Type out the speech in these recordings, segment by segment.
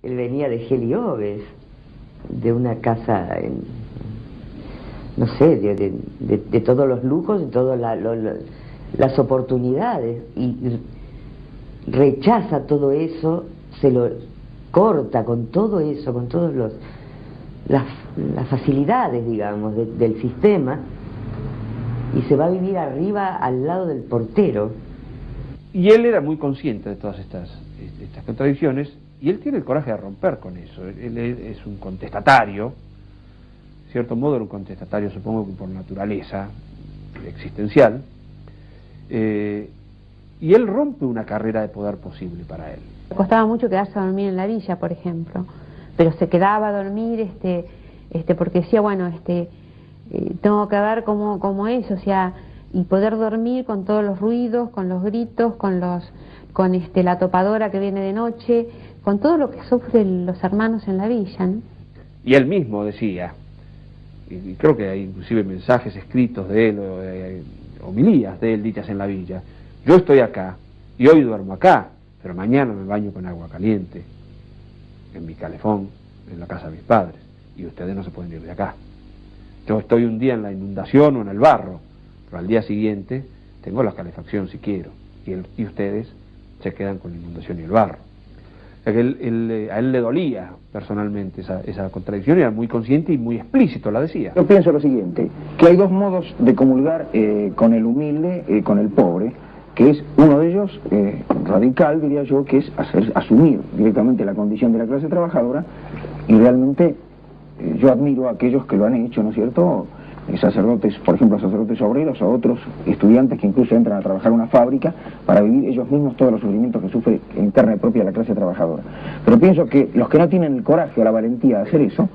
Él venía de Heliópolis, de una casa, no sé, de todos los lujos, de todas las oportunidades, y rechaza todo eso, se lo corta con todo eso, con todas las facilidades, digamos, del sistema, y se va a vivir arriba al lado del portero. Y él era muy consciente de todas estas contradicciones, y él tiene el coraje de romper con eso. Él es un contestatario, de cierto modo era un contestatario, supongo que por naturaleza existencial, y él rompe una carrera de poder posible para él. Le costaba mucho quedarse a dormir en la villa, por ejemplo, pero se quedaba a dormir porque decía, bueno, tengo que ver cómo es, o sea, y poder dormir con todos los ruidos, con los gritos, con la topadora que viene de noche, con todo lo que sufren los hermanos en la villa, ¿no? Y él mismo decía, y creo que hay inclusive mensajes escritos de él, homilías de él dichas en la villa: yo estoy acá, y hoy duermo acá, pero mañana me baño con agua caliente, en mi calefón, en la casa de mis padres, y ustedes no se pueden ir de acá. Yo estoy un día en la inundación o en el barro, pero al día siguiente tengo la calefacción si quiero, y ustedes se quedan con la inundación y el barro. O sea que a él le dolía personalmente esa contradicción, era muy consciente y muy explícito la decía. Yo pienso lo siguiente, que hay dos modos de comulgar con el humilde, con el pobre, que es uno de ellos, radical, diría yo, que es asumir directamente la condición de la clase trabajadora, y realmente yo admiro a aquellos que lo han hecho, ¿no es cierto?, sacerdotes, por ejemplo, sacerdotes obreros, o otros estudiantes que incluso entran a trabajar en una fábrica para vivir ellos mismos todos los sufrimientos que sufre interna y propia la clase trabajadora. Pero pienso que los que no tienen el coraje o la valentía de hacer eso,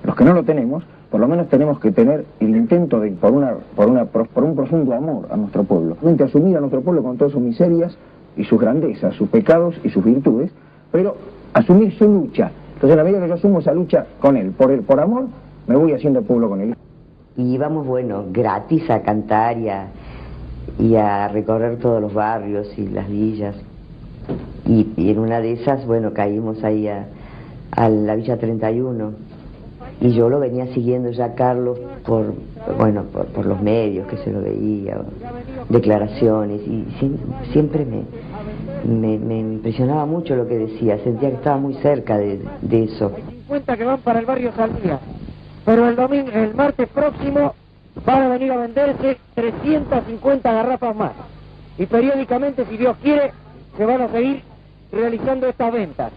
los que no lo tenemos, por lo menos tenemos que tener el intento de, por un profundo amor a nuestro pueblo, asumir a nuestro pueblo con todas sus miserias y sus grandezas, sus pecados y sus virtudes, pero asumir su lucha. Entonces, en la medida que yo asumo esa lucha con él, por amor, me voy haciendo pueblo con él. Y íbamos, bueno, gratis a cantar y a recorrer todos los barrios y las villas. Y en una de esas, bueno, caímos ahí a la Villa 31. Y yo lo venía siguiendo ya, Carlos, por los medios, que se lo veía, declaraciones, y siempre me impresionaba mucho lo que decía, sentía que estaba muy cerca de eso. 50 que van para el barrio Saldía, pero el martes próximo van a venir a venderse 350 garrafas más, y periódicamente, si Dios quiere, se van a seguir realizando estas ventas.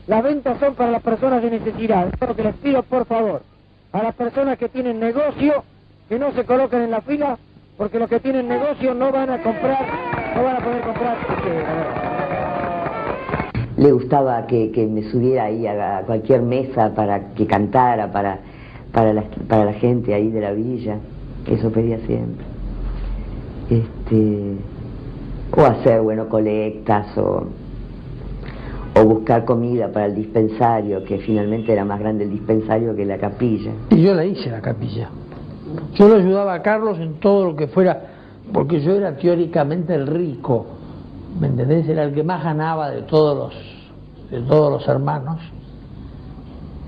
Las ventas son para las personas de necesidad. Lo que les pido, por favor, a las personas que tienen negocio, que no se coloquen en la fila, porque los que tienen negocio no van a poder comprar. Le gustaba que me subiera ahí a cualquier mesa para que cantara para la gente ahí de la villa. Eso pedía siempre. O hacer, colectas, o buscar comida para el dispensario, que finalmente era más grande el dispensario que la capilla. Y yo la hice, la capilla. Yo lo ayudaba a Carlos en todo lo que fuera, porque yo era teóricamente el rico, ¿me entendés? Era el que más ganaba de todos los hermanos.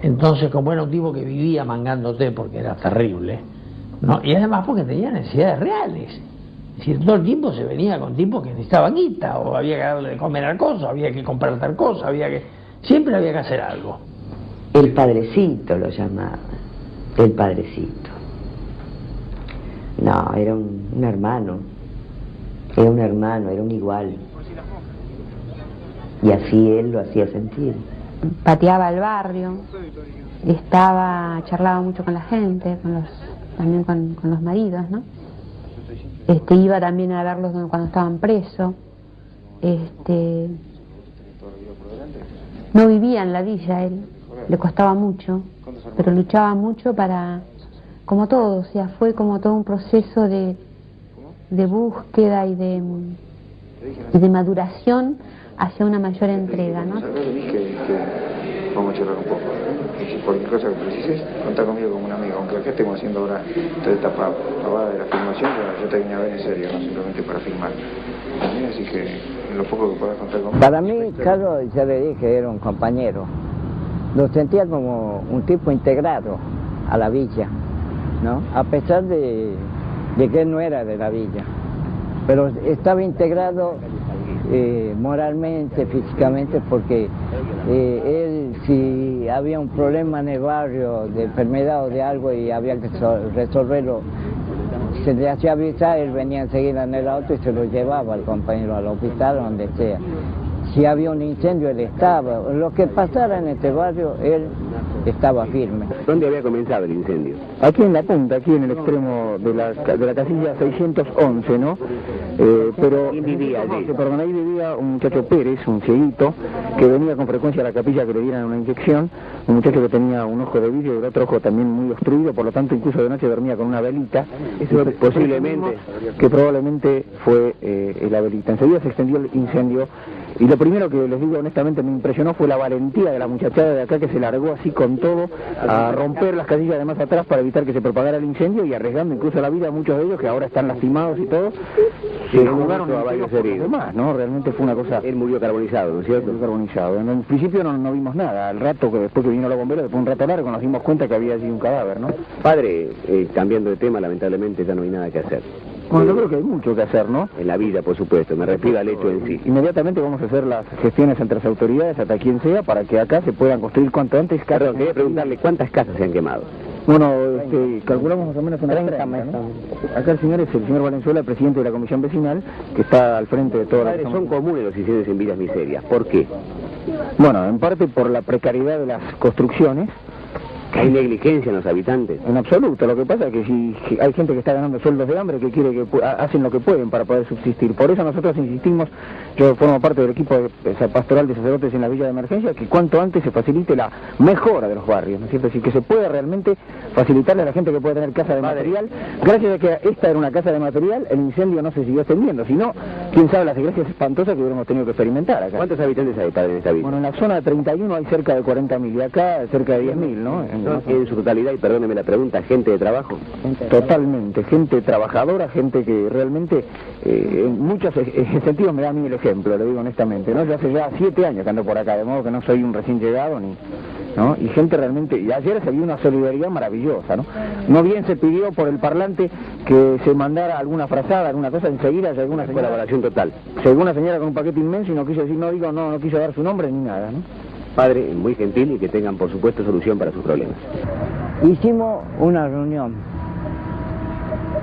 Entonces, como era un tipo que vivía mangándote porque era terrible, ¿no? Y además porque tenía necesidades reales. Es decir, todo el tiempo se venía con tipos que necesitaban guita, o había que darle de comer a cosas, había que comprar tal cosa, siempre había que hacer algo. El padrecito lo llamaba, el padrecito. No, era un hermano, era un igual. Y así él lo hacía sentir. Pateaba el barrio, charlaba mucho con la gente, también con los maridos, ¿no? Iba también a verlos cuando estaban presos. No vivía en la villa él, le costaba mucho, pero luchaba mucho como todo, o sea, fue como todo un proceso de búsqueda y de maduración hacia una mayor entrega, ¿no? Vamos a charlar un poco. Si cualquier cosa que precises, contá conmigo como un amigo. Aunque acá estemos haciendo ahora toda esta pavada de la filmación, yo te vine a ver en serio, no simplemente para filmar. Así que lo poco que puedas contar conmigo. Para mí, Carlos, ya le dije, era un compañero. lo sentía como un tipo integrado a la villa, ¿no? A pesar de que él no era de la villa, pero estaba integrado moralmente, físicamente, porque él, si había un problema en el barrio de enfermedad o de algo y había que resolverlo, se le hacía avisar, él venía enseguida en el auto y se lo llevaba al compañero al hospital o donde sea. Si había un incendio, él estaba. Lo que pasara en este barrio, él estaba firme. ¿Dónde había comenzado el incendio? Aquí en la punta, aquí en el extremo de la casilla 611, ¿no? Pero ¿Quién vivía allí? Perdón, ahí vivía un muchacho Pérez, un cieguito, que venía con frecuencia a la capilla que le dieran una inyección, un muchacho que tenía un ojo de vidrio y el otro ojo también muy obstruido, por lo tanto incluso de noche dormía con una velita. Eso posiblemente... Que probablemente fue la velita. Enseguida se extendió el incendio. Y lo primero que les digo honestamente me impresionó fue la valentía de la muchachada de acá, que se largó así con todo a romper las casillas de más atrás para evitar que se propagara el incendio, y arriesgando incluso la vida a muchos de ellos que ahora están lastimados y todo. Se jugaron a varios heridos. Demás, ¿no? Realmente fue una cosa... Él murió carbonizado, ¿no es cierto? Carbonizado. En el principio no vimos nada. Al rato, que después que vino los bomberos, después de un rato largo, nos dimos cuenta que había allí un cadáver, ¿no? Padre, cambiando de tema, lamentablemente ya no hay nada que hacer. Bueno, yo creo que hay mucho que hacer, ¿no? En la vida, por supuesto, me refiero al hecho en sí. Inmediatamente vamos a hacer las gestiones entre las autoridades, hasta quien sea, para que acá se puedan construir cuanto antes. Perdón, quería preguntarle cuántas casas se han quemado. Bueno, calculamos más o menos unas 30, ¿no? Acá el señor Valenzuela, el presidente de la comisión vecinal, que está al frente de todas las... Son comunes los incendios en villas miserias. ¿Por qué? Bueno, en parte por la precariedad de las construcciones. ¿Hay negligencia en los habitantes? En absoluto. Lo que pasa es que si hay gente que está ganando sueldos de hambre, que quiere que hacen lo que pueden para poder subsistir. Por eso nosotros insistimos, yo formo parte del equipo pastoral de sacerdotes en la villa de emergencia, que cuanto antes se facilite la mejora de los barrios, ¿no es cierto? Es decir, que se pueda realmente facilitarle a la gente que puede tener casa de material. Gracias a que esta era una casa de material, el incendio no se siguió extendiendo. Si no, quién sabe las desgracias espantosas que hubiéramos tenido que experimentar acá. ¿Cuántos habitantes hay, padre, en esta villa? Bueno, en la zona 31 hay cerca de 40.000 y acá cerca de 10.000, ¿no? En su totalidad, y perdóneme la pregunta, ¿gente de trabajo? Totalmente, gente trabajadora, gente que realmente en muchos sentidos me da a mí el ejemplo, le digo honestamente, ¿no? Yo hace ya 7 años que ando por acá, de modo que no soy un recién llegado, ¿no? Y gente realmente, y ayer se vio una solidaridad maravillosa, ¿no? No bien se pidió por el parlante que se mandara alguna frazada, alguna cosa, enseguida llegó una señora... Colaboración total. Llegó una señora con un paquete inmenso y no quiso decir, no quiso dar su nombre ni nada, ¿no? Padre, muy gentil, y que tengan por supuesto solución para sus problemas. Hicimos una reunión,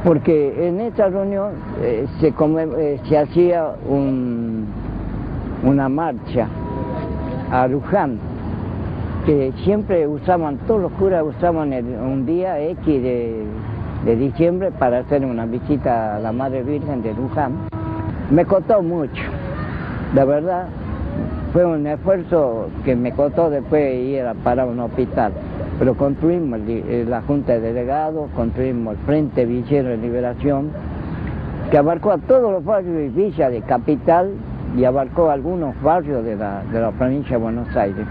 porque en esta reunión se hacía una marcha a Luján, que siempre usaban, todos los curas usaban un día X de diciembre para hacer una visita a la Madre Virgen de Luján. Me costó mucho, la verdad. Fue un esfuerzo que me costó después ir a parar un hospital, pero construimos la Junta de Delegados, construimos el Frente Villero de Liberación, que abarcó a todos los barrios y villas de Capital y abarcó algunos barrios de la provincia de Buenos Aires.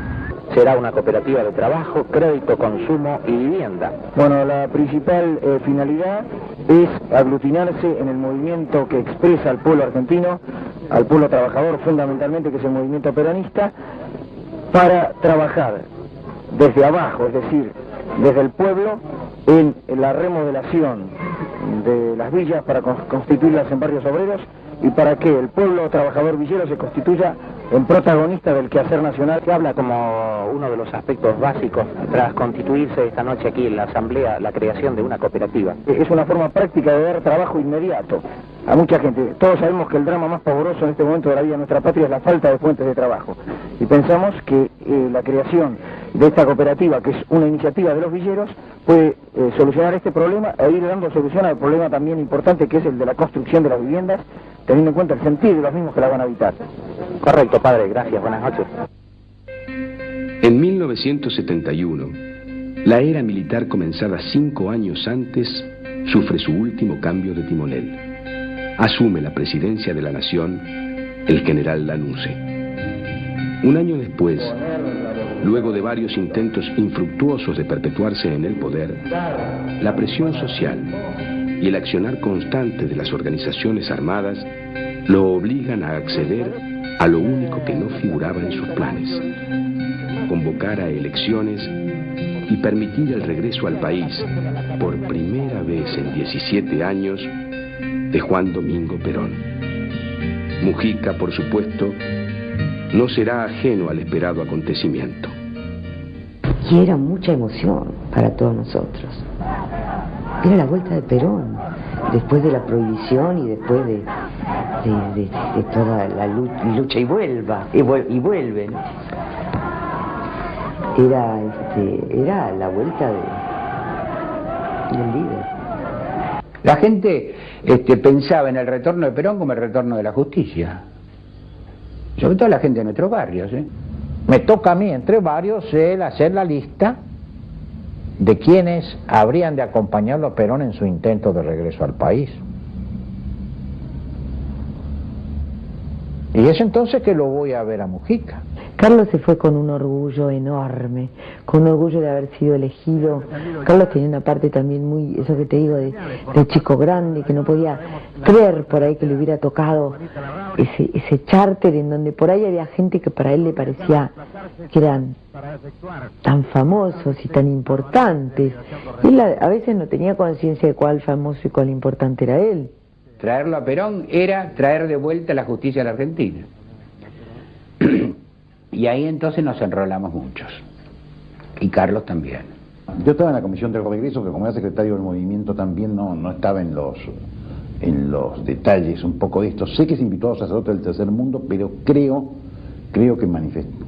Será una cooperativa de trabajo, crédito, consumo y vivienda. Bueno, la principal finalidad es aglutinarse en el movimiento que expresa al pueblo argentino, al pueblo trabajador fundamentalmente, que es el movimiento peronista, para trabajar desde abajo, es decir, desde el pueblo, en la remodelación de las villas para constituirlas en barrios obreros, y para que el pueblo trabajador villero se constituya en protagonista del quehacer nacional. Se habla como uno de los aspectos básicos tras constituirse esta noche aquí en la Asamblea, la creación de una cooperativa. Es una forma práctica de dar trabajo inmediato a mucha gente. Todos sabemos que el drama más pavoroso en este momento de la vida de nuestra patria es la falta de fuentes de trabajo. Y pensamos que la creación de esta cooperativa, que es una iniciativa de los villeros, puede solucionar este problema e ir dando solución al problema también importante, que es el de la construcción de las viviendas, teniendo en cuenta el sentido de los mismos que las van a habitar. Correcto, padre, gracias, buenas noches. En 1971, la era militar comenzada 5 años antes sufre su último cambio de timonel. Asume la presidencia de la nación el general Lanusse. Un año después, luego de varios intentos infructuosos de perpetuarse en el poder, la presión social y el accionar constante de las organizaciones armadas lo obligan a acceder a lo único que no figuraba en sus planes: convocar a elecciones y permitir el regreso al país, por primera vez en 17 años, de Juan Domingo Perón. Mujica, por supuesto, no será ajeno al esperado acontecimiento. Y era mucha emoción para todos nosotros. Era la vuelta de Perón, después de la prohibición y después de toda la lucha y vuelven. Era la vuelta del líder. La gente pensaba en el retorno de Perón como el retorno de la justicia, sobre todo la gente de nuestros barrios. Me toca a mí, entre varios, hacer la lista de quienes habrían de acompañarlo a Perón en su intento de regreso al país. Y es entonces que lo voy a ver a Mujica. Carlos se fue con un orgullo enorme, con un orgullo de haber sido elegido. Carlos tenía una parte también muy, eso que te digo, de chico grande, que no podía creer por ahí que le hubiera tocado ese charter en donde por ahí había gente que para él le parecía que eran tan famosos y tan importantes. Y él a veces no tenía conciencia de cuál famoso y cuál importante era él. Traerlo a Perón era traer de vuelta la justicia a la Argentina. Y ahí entonces nos enrolamos muchos. Y Carlos también. Yo estaba en la comisión del Congreso, que como era secretario del movimiento también no estaba en los detalles un poco de esto. Sé que se invitó a los sacerdotes del Tercer Mundo, pero creo que manifestó.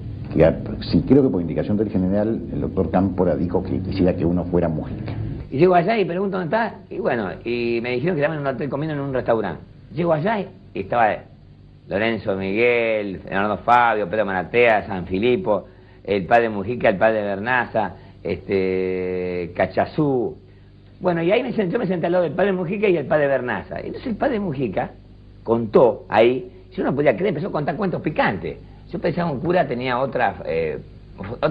Sí, creo que por indicación del general, el doctor Cámpora dijo que quisiera que uno fuera Mujica. Y llego allá y pregunto dónde está, y bueno, y me dijeron que estaban en un hotel comiendo en un restaurante. Llego allá y estaba Lorenzo Miguel, Leonardo Fabio, Pedro Maratea, San Filipo, el padre Mujica, el padre Bernaza, Cachazú. Bueno, y ahí yo me senté al lado del padre Mujica y el padre Bernaza. Entonces el padre Mujica contó ahí, si uno podía creer, empezó a contar cuentos picantes. Yo pensaba que un cura tenía otra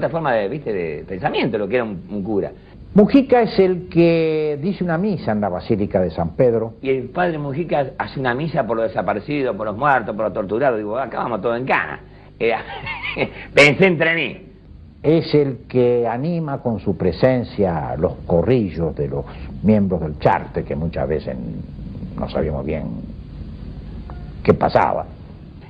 forma de pensamiento, lo que era un cura. Mujica es el que dice una misa en la Basílica de San Pedro. Y el padre Mujica hace una misa por los desaparecidos, por los muertos, por los torturados. Digo, acá vamos todos en cana. Pensé entre mí. Es el que anima con su presencia los corrillos de los miembros del charter, que muchas veces no sabíamos bien qué pasaba.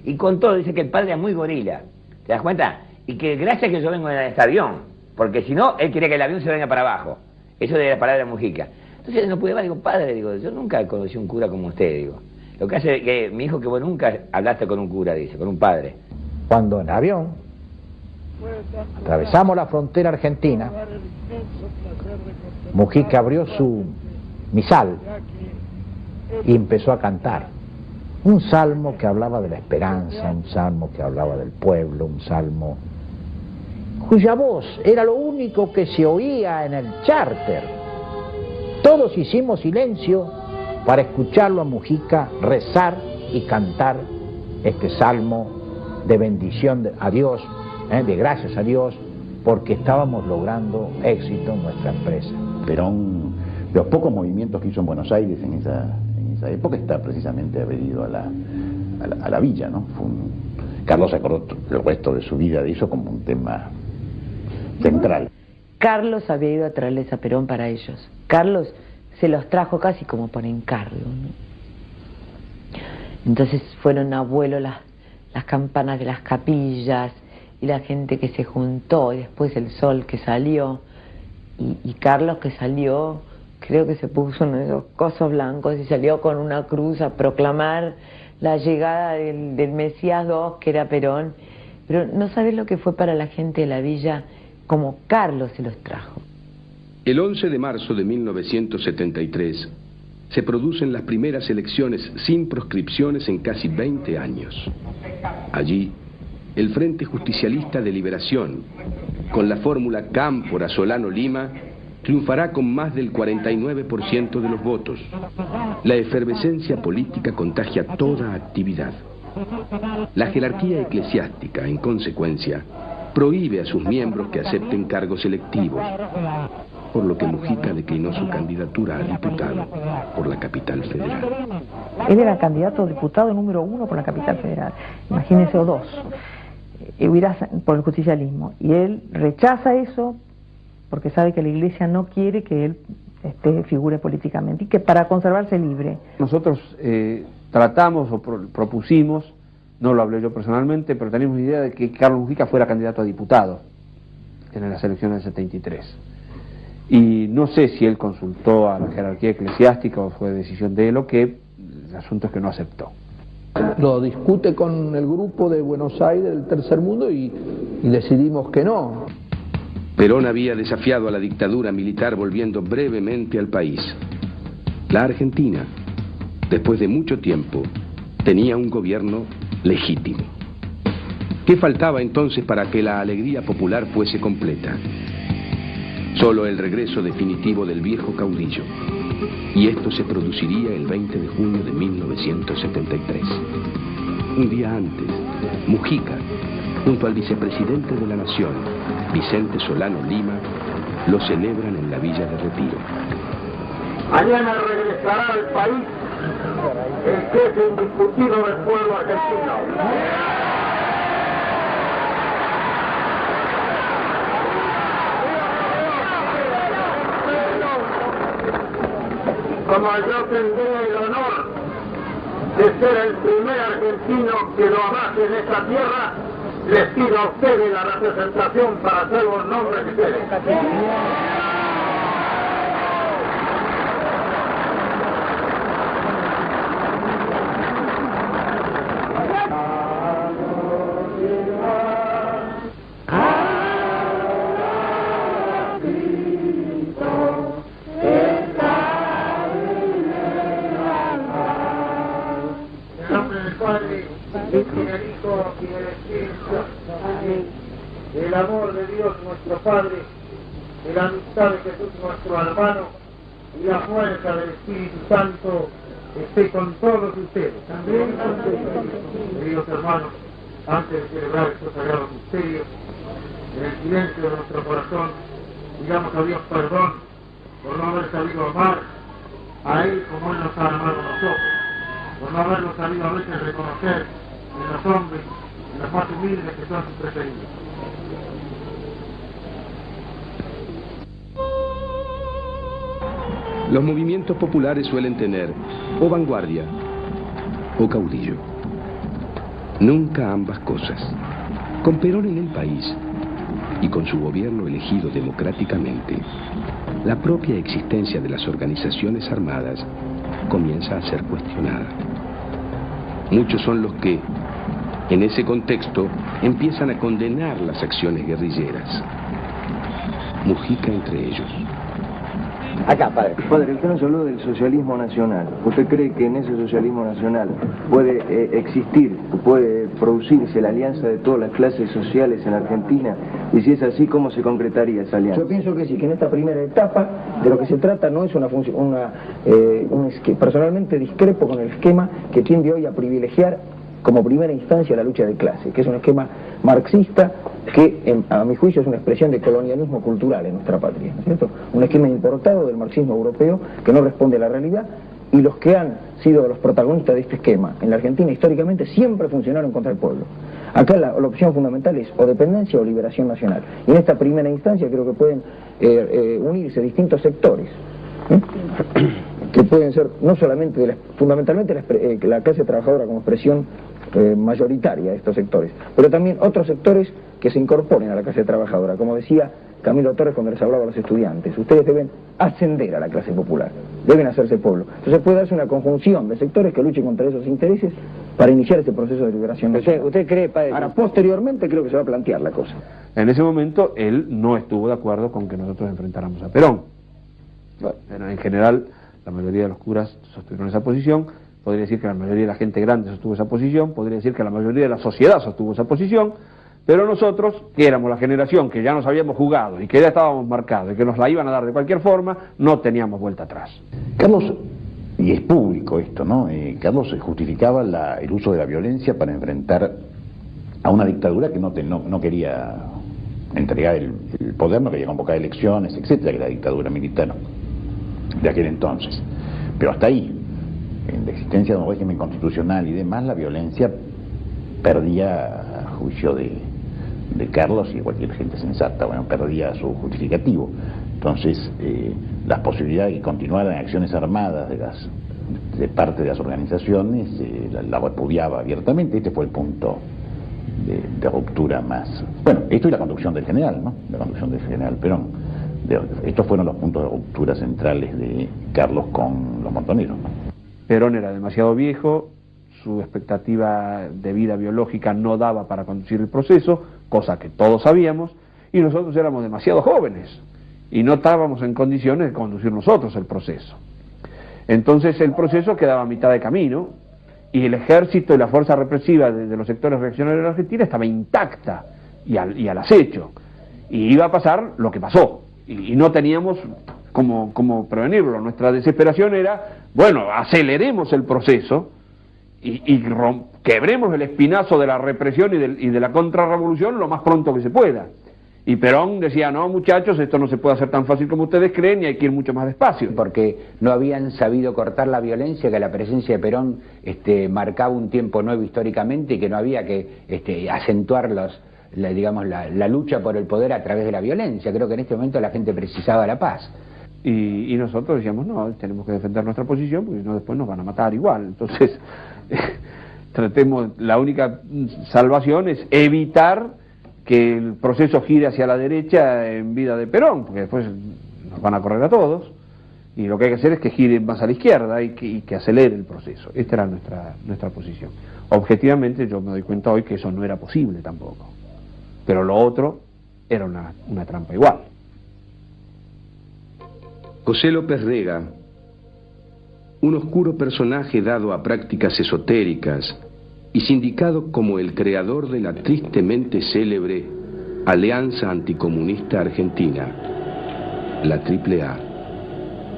Y con todo dice que el padre es muy gorila, ¿te das cuenta? Y que gracias que yo vengo en este avión, porque si no, él quería que el avión se venga para abajo. Eso de la palabra de Mujica. Entonces no pude más, digo, padre, digo, yo nunca conocí un cura como usted, digo. Lo que hace que mi hijo que vos nunca hablaste con un cura, dice, con un padre. Cuando en avión atravesamos la frontera argentina, Mujica abrió su misal y empezó a cantar un salmo que hablaba de la esperanza, un salmo que hablaba del pueblo, un salmo cuya voz era lo único que se oía en el charter. Todos hicimos silencio para escucharlo a Mujica rezar y cantar este salmo de bendición a Dios, de gracias a Dios, porque estábamos logrando éxito en nuestra empresa. Perón, los pocos movimientos que hizo en Buenos Aires en esa época está precisamente haber ido a la villa, ¿no? Carlos se acordó el resto de su vida de eso como un tema central. Carlos había ido a traerles a Perón para ellos. Carlos se los trajo casi como por encargo, ¿no? Entonces fueron abuelo las campanas de las capillas y la gente que se juntó, y después el sol que salió, y Carlos que salió, creo que se puso uno de esos cosos blancos y salió con una cruz a proclamar la llegada del Mesías II, que era Perón. Pero no sabes lo que fue para la gente de la villa, como Carlos se los trajo. El 11 de marzo de 1973 se producen las primeras elecciones sin proscripciones en casi 20 años. Allí, el Frente Justicialista de Liberación, con la fórmula Cámpora-Solano-Lima, triunfará con más del 49% de los votos. La efervescencia política contagia toda actividad. La jerarquía eclesiástica, en consecuencia, prohíbe a sus miembros que acepten cargos electivos, por lo que Mujica declinó su candidatura a diputado por la capital federal. Él era candidato a diputado número 1 por la capital federal, imagínense, o 2. por el justicialismo. Y él rechaza eso porque sabe que la Iglesia no quiere que él figure políticamente y que para conservarse libre. Nosotros tratamos o propusimos, no lo hablé yo personalmente, pero teníamos la idea de que Carlos Mujica fuera candidato a diputado en las elecciones del 73. Y no sé si él consultó a la jerarquía eclesiástica o fue decisión de él o qué, el asunto es que no aceptó. Lo discute con el grupo de Buenos Aires del Tercer Mundo y decidimos que no. Perón había desafiado a la dictadura militar volviendo brevemente al país. La Argentina, después de mucho tiempo, tenía un gobierno legítimo. ¿Qué faltaba entonces para que la alegría popular fuese completa? Solo el regreso definitivo del viejo caudillo. Y esto se produciría el 20 de junio de 1973. Un día antes, Mujica, junto al vicepresidente de la Nación, Vicente Solano Lima, lo celebran en la Villa de Retiro. Mañana regresará al país el jefe indiscutido del pueblo argentino. Como yo tendré el honor de ser el primer argentino que lo abrace en esta tierra, les pido a ustedes la representación para hacer los nombres de ustedes. El amor de Dios nuestro Padre, la amistad de Jesús nuestro hermano y la fuerza del Espíritu Santo esté con todos ustedes. También con ustedes. Queridos hermanos, antes de celebrar estos sagrados misterios, en el silencio de nuestro corazón, digamos a Dios perdón por no haber sabido amar a Él como Él nos ha amado a nosotros, por no haberlo sabido a veces reconocer en los hombres, en los más humildes que son sus preferidos. Los movimientos populares suelen tener o vanguardia o caudillo. Nunca ambas cosas. Con Perón en el país y con su gobierno elegido democráticamente, la propia existencia de las organizaciones armadas comienza a ser cuestionada. Muchos son los que, en ese contexto, empiezan a condenar las acciones guerrilleras. Mujica entre ellos. Acá, padre. Padre, usted nos habló del socialismo nacional. ¿Usted cree que en ese socialismo nacional puede existir, puede producirse la alianza de todas las clases sociales en Argentina? Y si es así, ¿cómo se concretaría esa alianza? Yo pienso que sí, que en esta primera etapa de lo que se trata no es una función, personalmente discrepo con el esquema que tiende hoy a privilegiar como primera instancia la lucha de clase, que es un esquema marxista que, a mi juicio, es una expresión de colonialismo cultural en nuestra patria, ¿no es cierto? Un esquema importado del marxismo europeo que no responde a la realidad, y los que han sido los protagonistas de este esquema en la Argentina históricamente siempre funcionaron contra el pueblo. Acá la opción fundamental es o dependencia o liberación nacional, y en esta primera instancia creo que pueden unirse distintos sectores, que pueden ser no solamente, fundamentalmente la clase trabajadora como expresión mayoritaria de estos sectores, pero también otros sectores que se incorporen a la clase trabajadora. Como decía Camilo Torres cuando les hablaba a los estudiantes, ustedes deben ascender a la clase popular, deben hacerse pueblo. Entonces puede darse una conjunción de sectores que luchen contra esos intereses para iniciar ese proceso de liberación nacional. ¿Usted cree, padre? Ahora, posteriormente creo que se va a plantear la cosa. En ese momento él no estuvo de acuerdo con que nosotros enfrentáramos a Perón. Bueno, en general, la mayoría de los curas sostuvieron esa posición. Podría decir que la mayoría de la gente grande sostuvo esa posición, podría decir que la mayoría de la sociedad sostuvo esa posición, pero nosotros, que éramos la generación que ya nos habíamos jugado y que ya estábamos marcados y que nos la iban a dar de cualquier forma, no teníamos vuelta atrás. Carlos, y es público esto, ¿no? Carlos justificaba el uso de la violencia para enfrentar a una dictadura que no quería entregar el poder, no quería convocar elecciones, etcétera, que era la dictadura militar de aquel entonces. Pero hasta ahí, en la existencia de un régimen constitucional y demás, la violencia perdía a juicio de de Carlos y de cualquier gente sensata. Bueno, perdía su justificativo. Entonces, las posibilidades de que continuaran acciones armadas de parte de las organizaciones la repudiaba abiertamente. Este fue el punto de ruptura más. Bueno, esto y la conducción del general, ¿no? La conducción del general Perón. Estos fueron los puntos de ruptura centrales de Carlos con los montoneros, ¿no? Perón era demasiado viejo, su expectativa de vida biológica no daba para conducir el proceso, cosa que todos sabíamos, y nosotros éramos demasiado jóvenes y no estábamos en condiciones de conducir nosotros el proceso. Entonces el proceso quedaba a mitad de camino y el ejército y la fuerza represiva de los sectores reaccionarios de la Argentina estaba intacta y al acecho, y iba a pasar lo que pasó, y no teníamos cómo prevenirlo. Nuestra desesperación era, bueno, aceleremos el proceso y quebremos el espinazo de la represión y de la contrarrevolución lo más pronto que se pueda. Y Perón decía, no muchachos, esto no se puede hacer tan fácil como ustedes creen y hay que ir mucho más despacio. Porque no habían sabido cortar la violencia, que la presencia de Perón marcaba un tiempo nuevo históricamente y que no había que acentuar la lucha por el poder a través de la violencia. Creo que en este momento la gente precisaba la paz. Y nosotros decíamos, no, tenemos que defender nuestra posición porque si no después nos van a matar igual. Entonces, tratemos, la única salvación es evitar que el proceso gire hacia la derecha en vida de Perón, porque después nos van a correr a todos, y lo que hay que hacer es que gire más a la izquierda y que acelere el proceso. Esta era nuestra posición. Objetivamente yo me doy cuenta hoy que eso no era posible tampoco, pero lo otro era una trampa igual. José López Rega, un oscuro personaje dado a prácticas esotéricas y sindicado como el creador de la tristemente célebre Alianza Anticomunista Argentina, la AAA,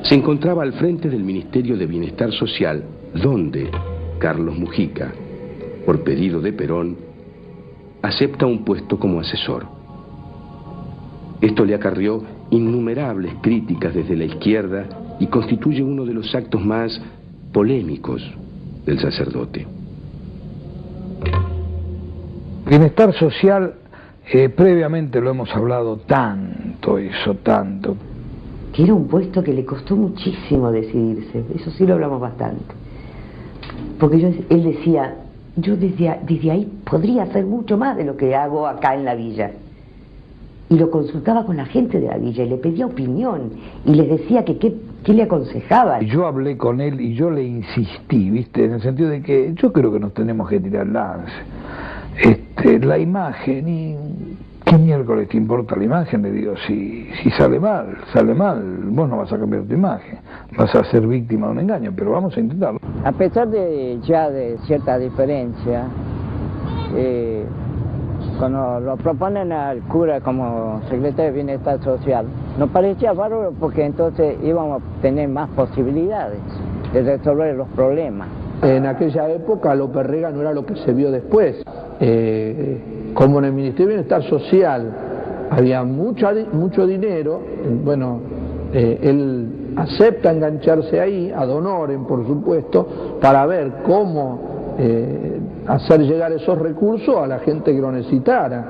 se encontraba al frente del Ministerio de Bienestar Social, donde Carlos Mujica, por pedido de Perón, acepta un puesto como asesor. Esto le acarrió innumerables críticas desde la izquierda y constituye uno de los actos más polémicos del sacerdote. Bienestar social, previamente lo hemos hablado tanto. Que era un puesto que le costó muchísimo decidirse, eso sí lo hablamos bastante. Porque él decía, yo desde ahí podría hacer mucho más de lo que hago acá en la villa. Y lo consultaba con la gente de la villa y le pedía opinión y les decía que qué le aconsejaban. Yo hablé con él y yo le insistí, ¿viste? En el sentido de que yo creo que nos tenemos que tirar lance. La imagen, y ¿qué miércoles te importa la imagen? Le digo, si sale mal, vos no vas a cambiar tu imagen, vas a ser víctima de un engaño, pero vamos a intentarlo. A pesar de cierta diferencia, cuando lo proponen al cura como secretario de Bienestar Social, nos parecía bárbaro porque entonces íbamos a tener más posibilidades de resolver los problemas. En aquella época López Rega no era lo que se vio después. Como en el Ministerio de Bienestar Social había mucho dinero, bueno, él acepta engancharse ahí, ad honorem por supuesto, para ver cómo hacer llegar esos recursos a la gente que lo necesitara.